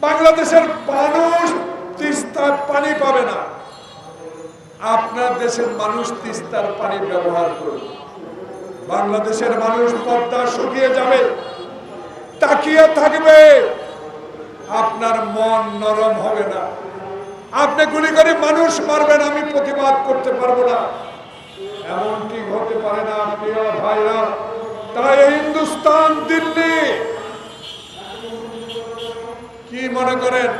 বাংলাদেশের মানুষ তিস্তার পানি পাবে না, আপনার দেশের মানুষ তিস্তার পানি ব্যবহার করবে। বাংলাদেশের মানুষ পদ্মা শুকিয়ে যাবে, তাকিয়ে থাকবে, আপনার মন নরম হবে না। আপনি গুলি করে মানুষ মারবেন, আমি প্রতিবাদ করতে পারবো না, এমনটি হতে পারে না প্রিয় ভাইরা। তাই হিন্দুস্তান দিল্লি কি মনে করেন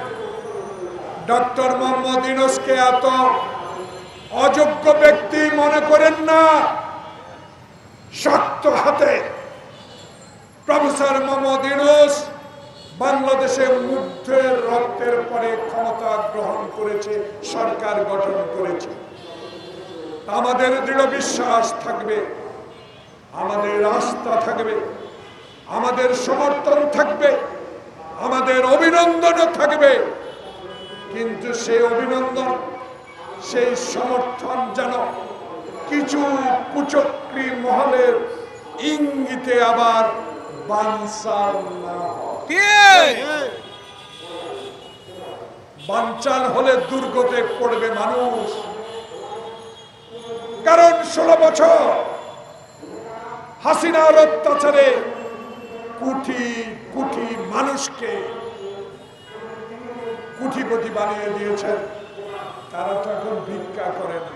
ডক্টর মোহাম্মদ ইউনূসকে এত অযোগ্য ব্যক্তি মনে করেন না। শক্ত হাতে প্রফেসর মোহাম্মদ ইউনূস বাংলাদেশে মুগ্ধের রক্তের পরে ক্ষমতা গ্রহণ করেছে, সরকার গঠন করেছে। আমাদের দৃঢ় বিশ্বাস থাকবে, আমাদের আস্থা থাকবে, আমাদের সমর্থন থাকবে, আমাদের অভিনন্দনও থাকবে। কিন্তু সেই অভিনন্দন, সেই সমর্থন যেন কিছু কুচক্রী মহলের ইঙ্গিতে আবার বানচাল না হয়। বানচাল হলে দুর্গতে পড়বে মানুষ। কারণ 16 বছর হাসিনার অত্যাচারে কোটি কোটি মানুষকে কোটিপতি বানিয়ে দিয়েছেন। তারা তো এখন ভিক্ষা করে না,